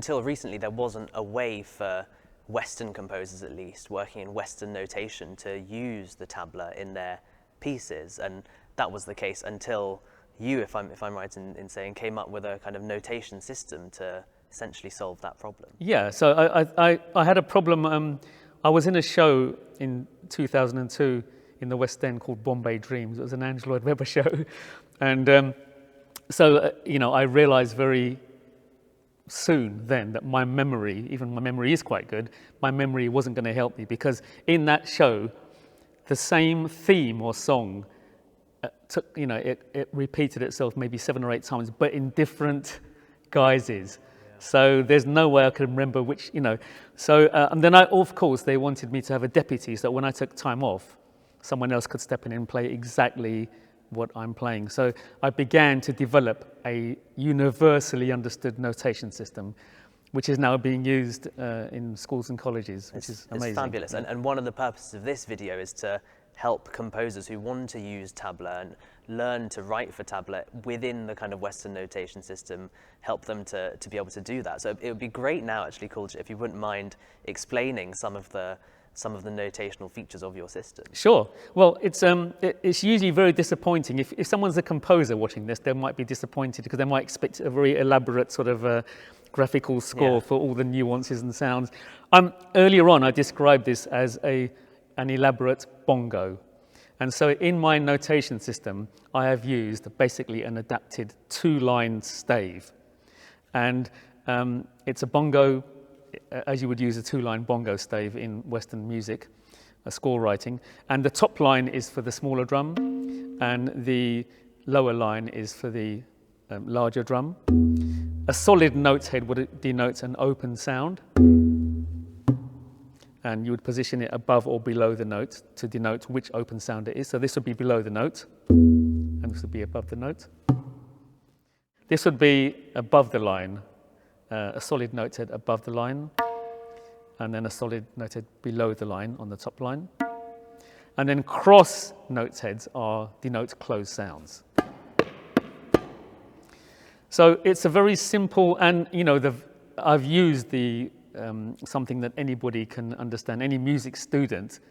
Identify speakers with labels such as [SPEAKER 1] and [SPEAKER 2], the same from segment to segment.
[SPEAKER 1] until recently, there wasn't a way for Western composers, at least, working in Western notation to use the tabla in their pieces. And that was the case until you, if I'm right in saying, came up with a kind of notation system to essentially solve that problem.
[SPEAKER 2] Yeah, so I had a problem. I was in a show in 2002 in the West End called Bombay Dreams. It was an Andrew Lloyd Webber show. And you know, I realized very soon then that my memory, even my memory is quite good, my memory wasn't going to help me, because in that show, the same theme or song took, you know, it repeated itself maybe 7 or 8 times, but in different guises. Yeah. So there's no way I could remember which, you know. So, and then of course, they wanted me to have a deputy, so when I took time off, someone else could step in and play exactly what I'm playing. So I began to develop a universally understood notation system, which is now being used in schools and colleges, which is amazing.
[SPEAKER 1] It's fabulous. Yeah. And one of the purposes of this video is to help composers who want to use tabla and learn to write for tabla within the kind of Western notation system, help them to be able to do that. So it would be great now, actually, Kuljit, if you wouldn't mind explaining some of the notational features of your system.
[SPEAKER 2] Sure. Well, it's usually very disappointing. If someone's a composer watching this, they might be disappointed because they might expect a very elaborate sort of graphical score for all the nuances and sounds. Earlier on, I described this as an elaborate bongo. And so in my notation system, I have used basically an adapted 2-line stave. And it's a bongo, as you would use a 2-line bongo stave in Western music, score writing. And the top line is for the smaller drum, and the lower line is for the larger drum. A solid note head would denote an open sound, and you would position it above or below the note to denote which open sound it is. So this would be below the note, and this would be above the note. This would be above the line, a solid note head above the line, and then a solid note head below the line on the top line. And then cross note heads denote closed sounds. So it's a very simple, and you know, I've used something that anybody can understand, any music student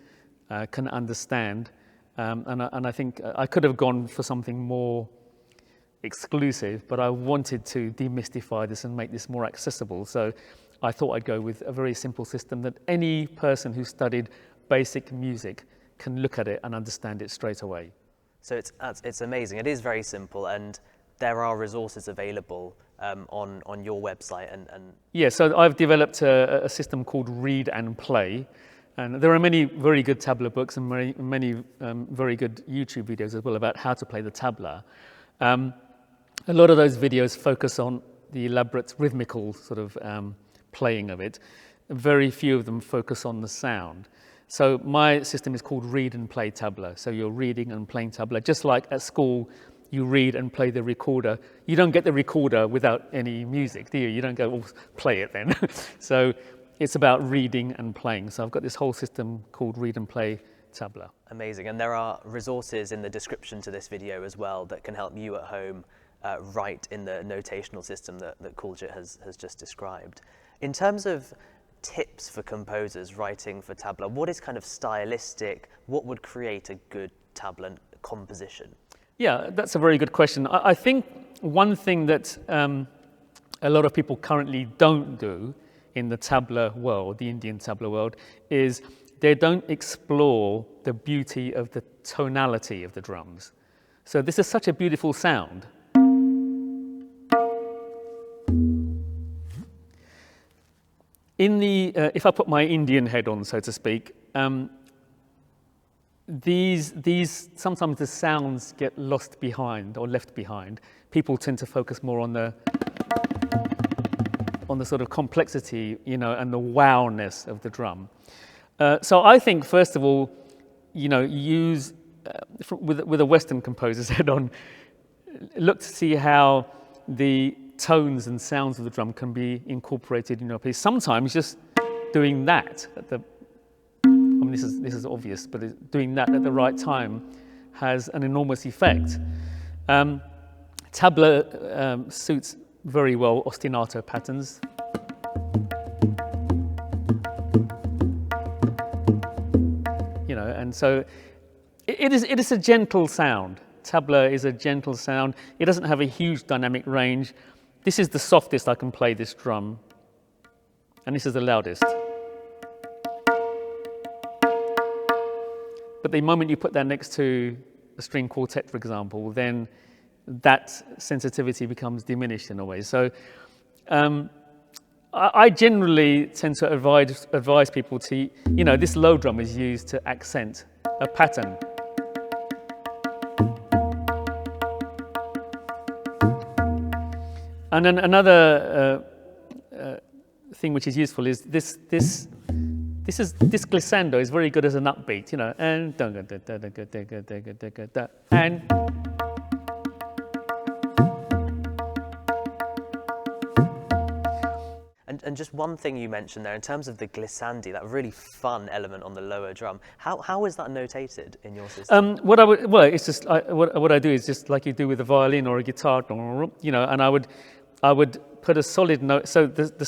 [SPEAKER 2] can understand, and I think I could have gone for something more exclusive, but I wanted to demystify this and make this more accessible. So I thought I'd go with a very simple system that any person who studied basic music can look at it and understand it straight away.
[SPEAKER 1] So it's amazing. It is very simple, and there are resources available on your website. And
[SPEAKER 2] yeah, so I've developed a system called Read and Play. And there are many very good tabla books and many very good YouTube videos as well about how to play the tabla. A lot of those videos focus on the elaborate rhythmical sort of playing of it. Very few of them focus on the sound. So my system is called Read and Play Tabla. So you're reading and playing tabla, just like at school you read and play the recorder. You don't get the recorder without any music, do you? You don't go, oh, play it then. So it's about reading and playing. So I've got this whole system called Read and Play Tabla.
[SPEAKER 1] Amazing. And there are resources in the description to this video as well that can help you at home write in the notational system that Kuljit has just described. In terms of tips for composers writing for tabla, what is kind of stylistic? What would create a good tabla composition?
[SPEAKER 2] Yeah, that's a very good question. I think one thing that a lot of people currently don't do in the tabla world, the Indian tabla world, is they don't explore the beauty of the tonality of the drums. So this is such a beautiful sound. If I put my Indian head on, so to speak, sometimes the sounds get lost behind or left behind. People tend to focus more on the sort of complexity, you know, and the wow-ness of the drum. So I think, first of all, you know, use with a Western composer's head on, look to see how the tones and sounds of the drum can be incorporated in your piece. Sometimes just doing that I mean, this is obvious, but doing that at the right time has an enormous effect. Tabla suits very well ostinato patterns. And so it is a gentle sound. Tabla is a gentle sound. It doesn't have a huge dynamic range. This is the softest I can play this drum, and this is the loudest. But the moment you put that next to a string quartet, for example, then that sensitivity becomes diminished in a way. So I generally tend to advise people to, this low drum is used to accent a pattern. And then another thing which is useful is this glissando is very good as an upbeat,
[SPEAKER 1] And just one thing you mentioned there, in terms of the glissandi, that really fun element on the lower drum, how is that notated in your system?
[SPEAKER 2] It's just what I do is just like you do with a violin or a guitar, and I would put a solid note. So the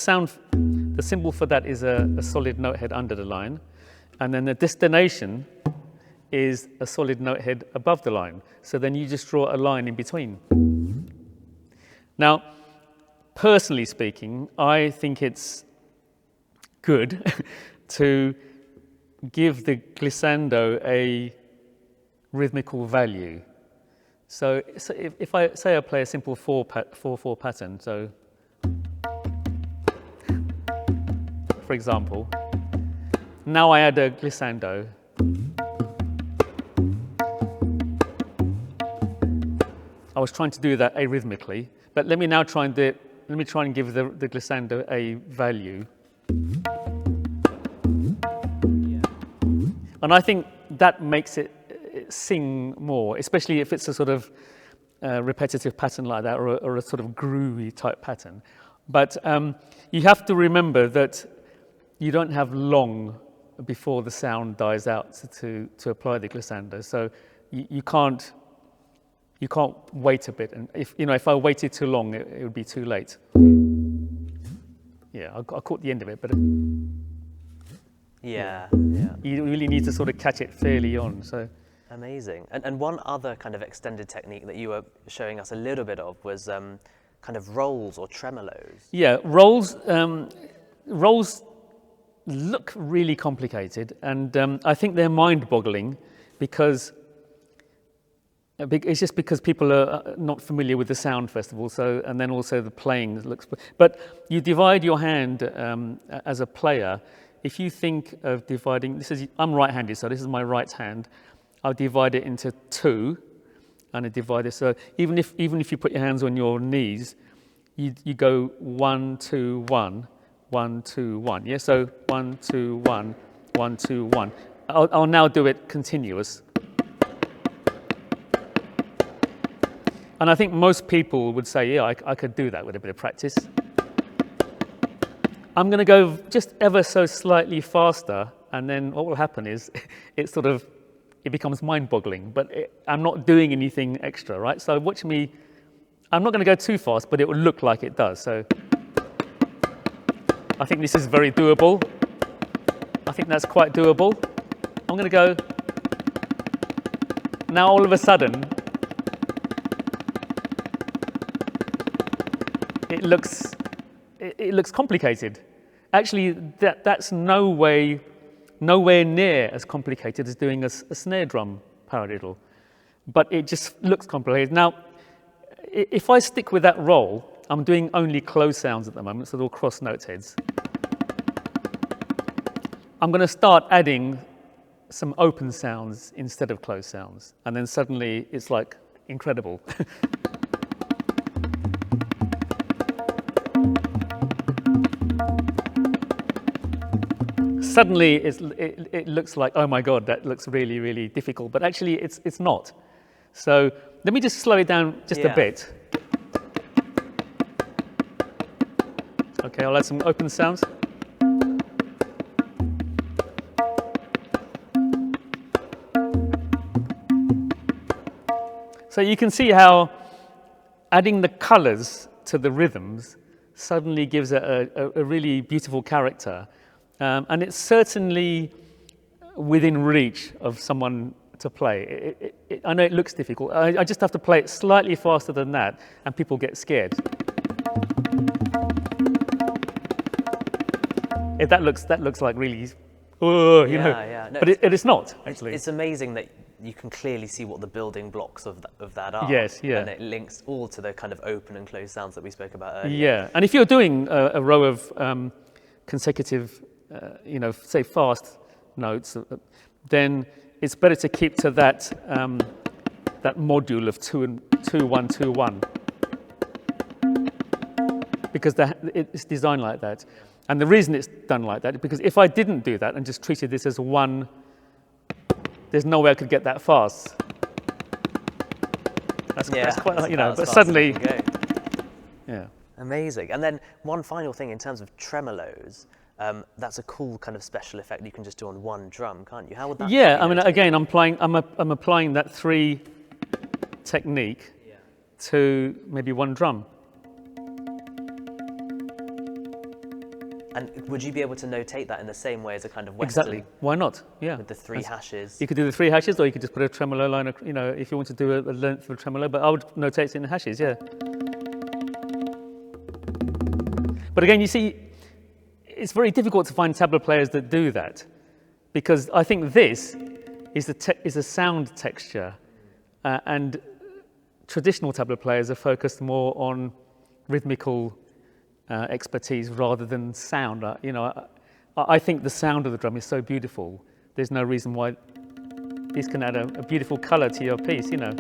[SPEAKER 2] symbol for that is a solid note head under the line, and then the destination is a solid note head above the line. So then you just draw a line in between. Now, personally speaking, I think it's good to give the glissando a rhythmical value. So if I say I play a simple 4/4 pattern, so for example, now I add a glissando. I was trying to do that arrhythmically, but let me now try and do it. Let me try and give the glissando a value. And I think that makes it sing more, especially if it's a sort of repetitive pattern like that, or a sort of groovy type pattern. But you have to remember that you don't have long before the sound dies out to apply the glissando. So you can't wait a bit, and if I waited too long, it would be too late. Yeah, I caught the end of it, but
[SPEAKER 1] yeah.
[SPEAKER 2] You really need to sort of catch it fairly on. So
[SPEAKER 1] amazing. And one other kind of extended technique that you were showing us a little bit of was kind of rolls or tremolos.
[SPEAKER 2] Yeah, rolls look really complicated, and I think they're mind-boggling because it's just because people are not familiar with the sound, first of all, and then also the playing looks. But you divide your hand as a player. If you think of dividing, I'm right-handed, so this is my right hand. I'll divide it into two, and I divide it. So even if you put your hands on your knees, you go 1, 2, 1, 1, 2, 1. Yeah, so 1, 2, 1, 1, 2, 1. I'll now do it continuous. And I think most people would say, yeah, I could do that with a bit of practice. I'm going to go just ever so slightly faster, and then what will happen is it becomes mind-boggling, but I'm not doing anything extra, right? So watch me. I'm not going to go too fast, but it will look like it does. So I think this is very doable. I think that's quite doable. I'm going to go. Now all of a sudden, it looks complicated. Actually, that's nowhere near as complicated as doing a snare drum paradiddle, but it just looks complicated. Now, if I stick with that roll, I'm doing only close sounds at the moment, so they're all cross note heads. I'm going to start adding some open sounds instead of closed sounds, and then suddenly it's like incredible. Suddenly it looks like, oh my God, that looks really, really difficult, but actually it's not. So let me just slow it down just a bit. Okay, I'll add some open sounds. So you can see how adding the colors to the rhythms suddenly gives it a really beautiful character. And it's certainly within reach of someone to play. I know it looks difficult. I just have to play it slightly faster than that, and people get scared. If that looks like really, oh, you know.
[SPEAKER 1] Yeah. No,
[SPEAKER 2] but it's not actually.
[SPEAKER 1] It's amazing that you can clearly see what the building blocks of that are.
[SPEAKER 2] Yes, yeah.
[SPEAKER 1] And it links all to the kind of open and closed sounds that we spoke about earlier.
[SPEAKER 2] Yeah, and if you're doing a row of consecutive, you know, say fast notes, then it's better to keep to that that module of 2-1-2-1, because it's designed like that. And the reason it's done like that is because if I didn't do that and just treated this as one, there's no way I could get that fast. That's quite, you know, but suddenly, yeah.
[SPEAKER 1] Amazing. And then one final thing in terms of tremolos, that's a cool kind of special effect you can just do on one drum, can't you? How would that?
[SPEAKER 2] Yeah, I mean, again, I'm applying that 3 technique to maybe one drum.
[SPEAKER 1] And would you be able to notate that in the same way as a kind of Western?
[SPEAKER 2] Exactly. Why not? Yeah.
[SPEAKER 1] With the 3 hashes.
[SPEAKER 2] You could do the 3 hashes, or you could just put a tremolo line, you know, if you want to do a length of a tremolo, but I would notate it in the hashes, yeah. But again, you see, it's very difficult to find tabla players that do that, because I think this is a sound texture, and traditional tabla players are focused more on rhythmical expertise rather than sound. You know, I think the sound of the drum is so beautiful. There's no reason why this can add a beautiful colour to your piece, you know.